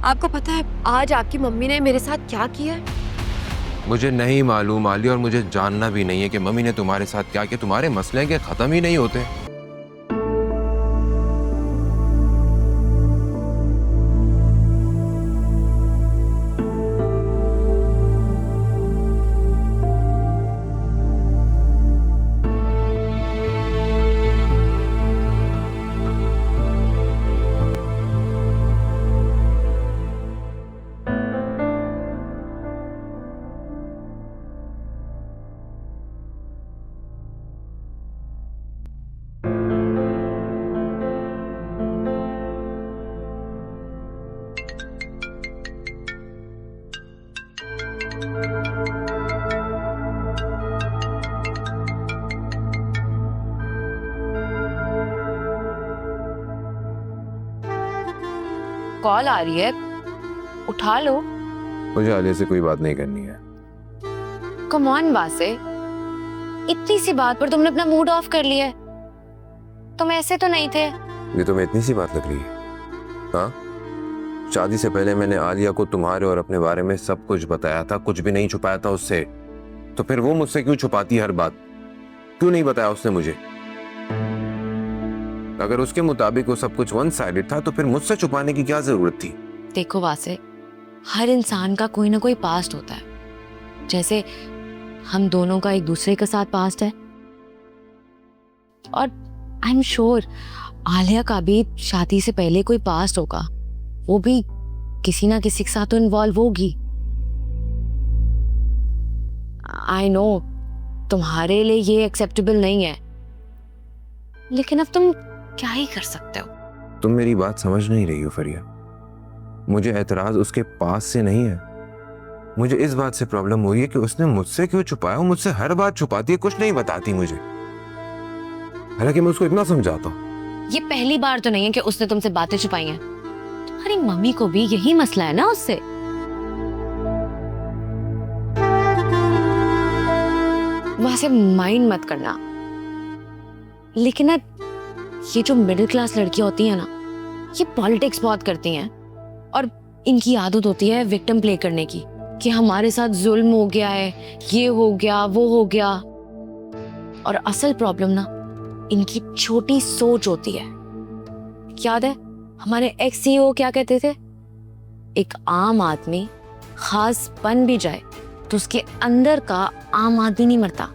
आपको पता है आज आपकी मम्मी ने मेरे साथ क्या किया है? मुझे नहीं मालूम आलिया, और मुझे जानना भी नहीं है कि मम्मी ने तुम्हारे साथ क्या किया। तुम्हारे मसले के खत्म ही नहीं होते। कॉल आ रही है, उठा लो। मुझे आलिया से कोई बात नहीं करनी है। कम ऑन वासे, इतनी सी बात पर तुमने अपना मूड ऑफ कर लिया है। तुम ऐसे तो नहीं थे। ये तुम्हें इतनी सी बात लग रही है? हाँ, शादी से पहले मैंने आलिया को तुम्हारे और अपने बारे में सब कुछ बताया था, कुछ भी नहीं छुपाया था उससे। तो फिर वो मुझसे क्यों छुपाती हर बात? क्यों नहीं बताया उसने मुझे? अगर उसके मुताबिक वो सब कुछ वन साइडेड था तो फिर मुझसे छुपाने की क्या जरूरत थी? देखो वासे, हर इंसान का कोई ना कोई पास्ट होता है। जैसे हम दोनों का एक दूसरे के साथ पास्ट है, और आई एम श्योर आलिया का भी शादी से पहले कोई पास्ट होगा। वो भी किसी ना किसी के साथ तो इन्वॉल्व होगी। आई नो तुम्हारे लिए ये एक्सेप्टेबल नहीं है, लेकिन अब तुम क्या ही कर सकते हो? तुम मेरी बात समझ नहीं रही हो फरिया। मुझे एतराज उसके पास से नहीं है, मुझे इस बात से प्रॉब्लम हो रही है कि उसने मुझसे क्यों छुपाया। मुझसे हर बात छुपाती है, कुछ नहीं बताती मुझे। हालांकि मैं उसको इतना समझाता हूँ। ये पहली बार तो नहीं है कि उसने तुमसे बातें छुपाई हैं। तुम्हारी मम्मी को भी यही मसला है ना उससे। वहां से माइंड मत करना। लेकिन ना ये जो मिडिल क्लास लड़कियां होती हैं ना, ये पॉलिटिक्स बहुत करती हैं, और इनकी आदत होती है विक्टिम प्ले करने की, कि हमारे साथ जुल्म हो गया है, ये हो गया, वो हो गया। और असल प्रॉब्लम ना इनकी छोटी सोच होती है। याद है हमारे एक्स सीईओ क्या कहते थे? एक आम आदमी खास बन भी जाए तो उसके अंदर का आम आदमी नहीं मरता।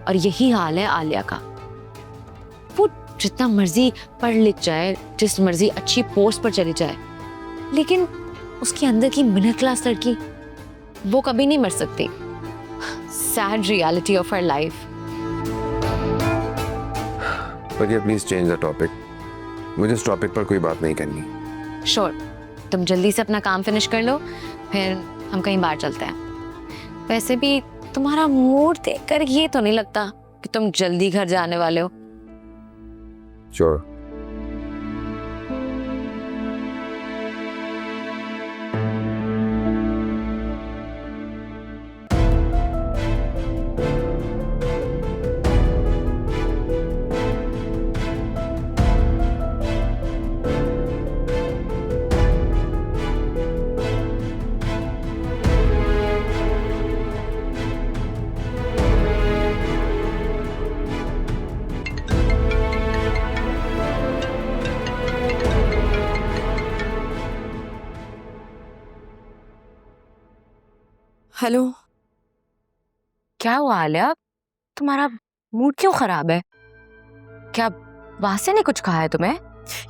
और यही हाल है आलिया का। वो जितना मर्जी पढ़ लिख जाए, जिस मर्जी अच्छी पोस्ट पर चली जाए, लेकिन उसके अंदर की मिडिल क्लास लड़की वो कभी नहीं मर सकती। Sad reality of her life. पर प्लीज चेंज द टॉपिक। मुझे इस टॉपिक पर कोई बात नहीं करनी। श्योर, तुम जल्दी से अपना काम फिनिश कर लो, फिर हम कहीं बाहर चलते हैं। वैसे भी तुम्हारा मूड देखकर ये तो नहीं लगता कि तुम जल्दी घर जाने वाले हो। श्योर। हेलो, क्या हुआ आलिया? तुम्हारा मूड क्यों खराब है? क्या वासे ने कुछ कहा है तुम्हें?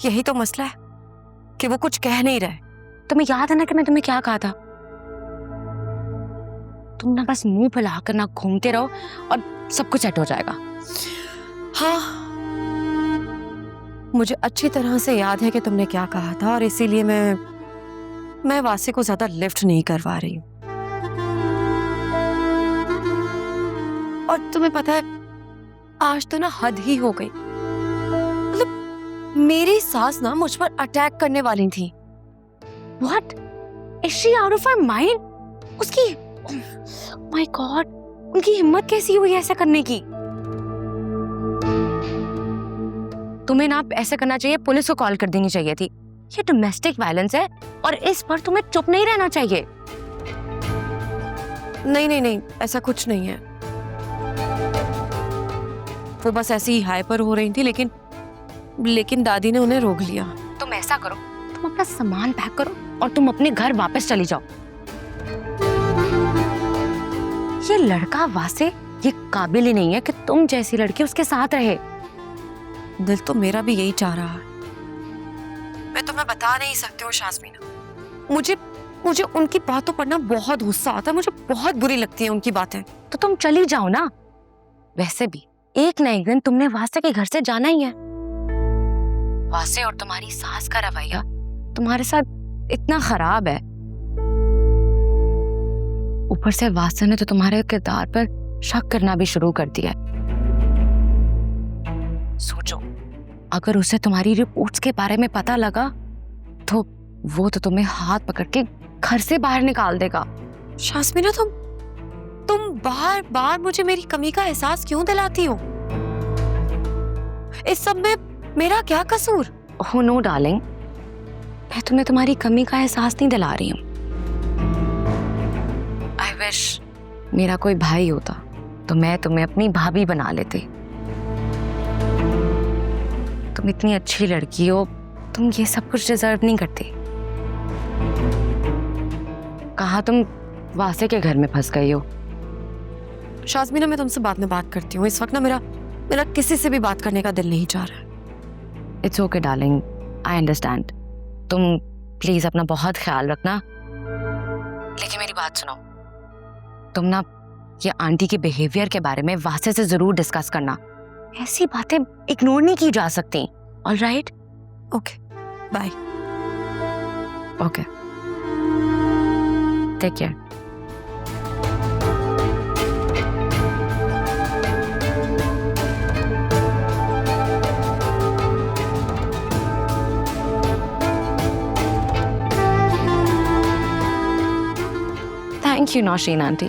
यही तो मसला है कि वो कुछ कह नहीं रहे। तुम्हें याद है ना कि मैं तुम्हें क्या कहा था? तुम ना बस मुंह फैलाकर ना घूमते रहो और सब कुछ सेट हो जाएगा। हाँ, मुझे अच्छी तरह से याद है कि तुमने क्या कहा था, और इसीलिए मैं वासे को ज्यादा लिफ्ट नहीं करवा रही हूँ। और तुम्हें पता है आज तो ना हद ही हो गई। मतलब मेरी सास ना मुझ पर अटैक करने वाली थी। What? Is she out of her mind? उसकी माय गॉड, उनकी हिम्मत कैसी हुई ऐसा करने की? तुम्हें ना ऐसा करना चाहिए, पुलिस को कॉल कर देनी चाहिए थी। ये डोमेस्टिक वायलेंस है, और इस पर तुम्हें चुप नहीं रहना चाहिए। नहीं नहीं नहीं, ऐसा कुछ नहीं है। वो बस ऐसे ही हाइपर हो रही थी, लेकिन दादी ने उन्हें रोक लिया। तुम ऐसा करो, तुम अपना सामान पैक करो और तुम अपने घर वापस चली जाओ। ये लड़का वासे ये काबिल ही नहीं है कि तुम जैसी लड़की उसके साथ रहे। दिल तो मेरा भी यही चाह रहा है। मैं तुम्हें बता नहीं सकती हूँ शास्मीना, मुझे उनकी बातों पर ना बहुत गुस्सा आता है। मुझे बहुत बुरी लगती है उनकी बातें। तो तुम चली जाओ ना। वैसे भी एक न एक दिन तुमने वासे के घर से जाना ही है। वासे और तुम्हारी सास का रवैया तुम्हारे साथ इतना खराब है, ऊपर से वासे ने तो तुम्हारे किरदार पर शक करना भी शुरू कर दिया है। सोचो, अगर उसे तुम्हारी रिपोर्ट्स के बारे में पता लगा तो वो तो तुम्हें हाथ पकड़ के घर से बाहर निकाल देगा। शास्मीना, तुम बार बार मुझे मेरी कमी का एहसास क्यों दिलाती हो? इस सब में मेरा क्या कसूर? हो नो डार्लिंग, मैं तुम्हें तुम्हारी कमी का एहसास नहीं दिला रही हूँ। आई विश मेरा कोई भाई होता तो मैं तुम्हें अपनी भाभी बना लेती। तुम इतनी अच्छी लड़की हो, तुम ये सब कुछ डिजर्व नहीं करती। कहाँ तुम वासे के घर में फंस गई हो। शास्मीना, मैं तुमसे बाद में बात करती हूँ। इस वक्त ना मेरा किसी से भी बात करने का दिल नहीं चाह रहा है। It's okay darling, I understand. तुम प्लीज अपना बहुत ख्याल रखना। लेकिन मेरी बात सुनो, तुम ना ये आंटी के बिहेवियर के बारे में वासे से जरूर डिस्कस करना। ऐसी बातें इग्नोर नहीं की जा सकती। Alright? Okay, bye. Okay, take care. Thank you Naushin aunty,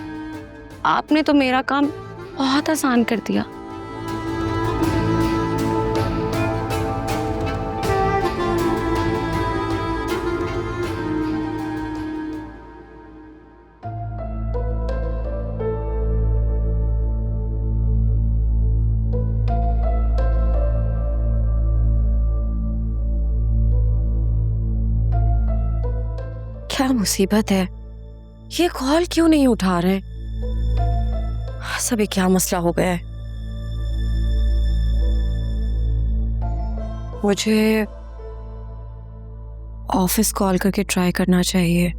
आपने तो मेरा काम बहुत आसान कर दिया। क्या मुसीबत है? ये कॉल क्यों नहीं उठा रहे? सभी क्या मसला हो गया है? मुझे ऑफिस कॉल करके ट्राई करना चाहिए।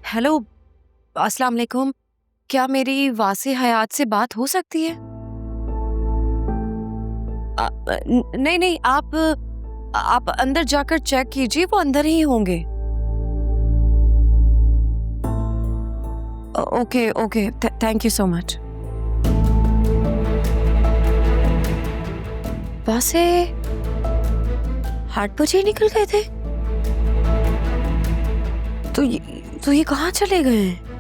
हेलो, अस्सलाम वालेकुम। क्या मेरी वासे हयात से बात हो सकती है? नहीं, आप अंदर जाकर चेक कीजिए, वो अंदर ही होंगे। Okay, thank you so much. वासे 8 बजे निकल गए थे, तो ये कहाँ चले गए हैं?